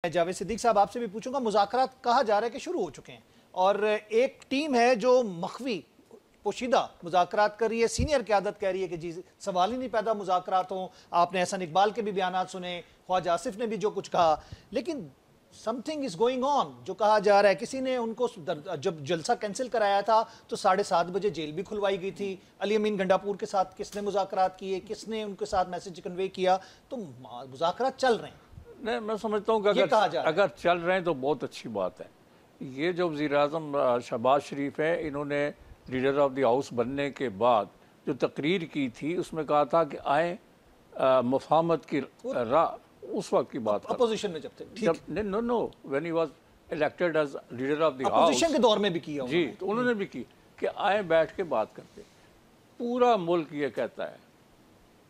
میں جاوید صدیق صاحب آپ سے بھی پوچھوں گا، مذاکرات کہا جا رہا ہے کہ شروع ہو چکے ہیں اور ایک ٹیم ہے جو مخفی پوشیدہ مذاکرات کر رہی ہے، سینئر قیادت کہہ رہی ہے کہ جی سوال ہی نہیں پیدا مذاکرات ہوں. آپ نے احسن اقبال کے بھی بیانات سنے، خواجہ آصف نے بھی جو کچھ کہا، لیکن some thing is going on جو کہا جا رہا ہے. کسی نے ان کو جب جلسہ کینسل کرایا تھا تو 7:30 بجے جیل بھی کھلوائی گئی تھی. علی امین گنڈاپور کے ساتھ کس نے مذاکرات کیے، کس نے ان کے ساتھ میسج کنوے کیا؟ تو مذاکرات چل رہے ہیں. نہیں، میں سمجھتا ہوں کہ اگر چل رہے ہیں تو بہت اچھی بات ہے. یہ جو وزیر اعظم شہباز شریف ہے، انہوں نے لیڈر آف دی ہاؤس بننے کے بعد جو تقریر کی تھی اس میں کہا تھا کہ آئیں مفاہمت کی راہ، اس وقت کی بات اپوزیشن میں جب تھے now when he was elected as leader of the house, opposition کے دور میں بھی کیا جی، تو انہوں نے بھی کی کہ آئیں بیٹھ کے بات کرتے. پورا ملک یہ کہتا ہے،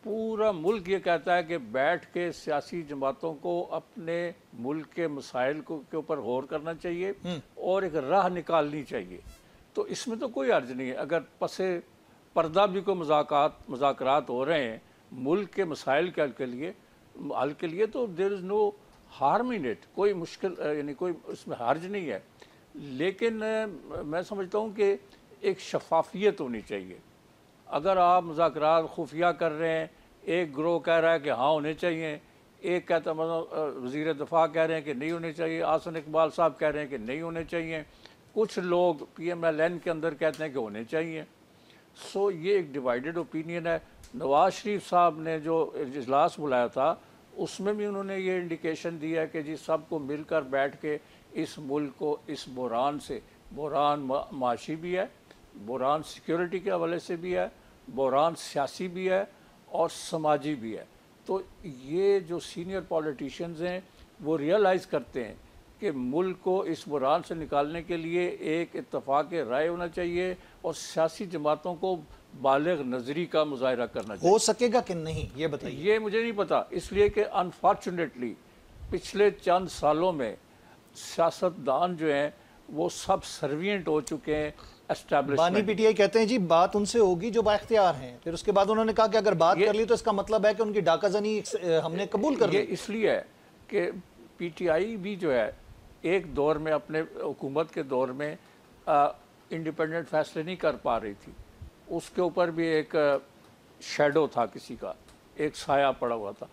پورا ملک یہ کہتا ہے کہ بیٹھ کے سیاسی جماعتوں کو اپنے ملک کے مسائل کے اوپر غور کرنا چاہیے اور ایک راہ نکالنی چاہیے. تو اس میں تو کوئی حرج نہیں ہے اگر پس پردہ بھی کوئی مذاکرات ہو رہے ہیں ملک کے مسائل کے حل کے لیے تو دیر از نو ہارم ان اٹ، کوئی مشکل یعنی کوئی اس میں حرج نہیں ہے. لیکن میں سمجھتا ہوں کہ ایک شفافیت ہونی چاہیے. اگر آپ مذاکرات خفیہ کر رہے ہیں، ایک گروہ کہہ رہا ہے کہ ہاں ہونے چاہیے، ایک کہتا وزیر دفاع کہہ رہے ہیں کہ نہیں ہونے چاہیے، احسن اقبال صاحب کہہ رہے ہیں کہ نہیں ہونے چاہیے، کچھ لوگ پی ایم ایل این کے اندر کہتے ہیں کہ ہونے چاہیے. سو یہ ایک ڈیوائیڈڈ اوپینین ہے. نواز شریف صاحب نے جو اجلاس بلایا تھا اس میں بھی انہوں نے یہ انڈیکیشن دیا کہ جی سب کو مل کر بیٹھ کے اس ملک کو اس بحران سے، بحران معاشی بھی ہے، بحران سیکیورٹی کے حوالے سے بھی ہے، بحران سیاسی بھی ہے اور سماجی بھی ہے. تو یہ جو سینئر پولیٹیشنز ہیں وہ ریئلائز کرتے ہیں کہ ملک کو اس بحران سے نکالنے کے لیے ایک اتفاق رائے ہونا چاہیے اور سیاسی جماعتوں کو بالغ نظری کا مظاہرہ کرنا چاہیے. ہو سکے گا کہ نہیں یہ بتائیے. یہ مجھے نہیں پتا، اس لیے کہ انفارچونیٹلی پچھلے چند سالوں میں سیاستدان جو ہیں وہ سب سروینٹ ہو چکے ہیں بانی پی ٹی آئی کہتے ہیں جی بات ان سے ہوگی جو با اختیار ہیں. پھر اس کے بعد انہوں نے کہا کہ اگر بات کر لی تو اس کا مطلب ہے کہ ان کی ڈاکہ زنی ہم نے قبول کر لی. یہ اس لیے ہے کہ پی ٹی آئی بھی جو ہے ایک دور میں اپنے حکومت کے دور میں انڈیپینڈنٹ فیصلے نہیں کر پا رہی تھی. اس کے اوپر بھی ایک شیڈو تھا، کسی کا ایک سایہ پڑا ہوا تھا.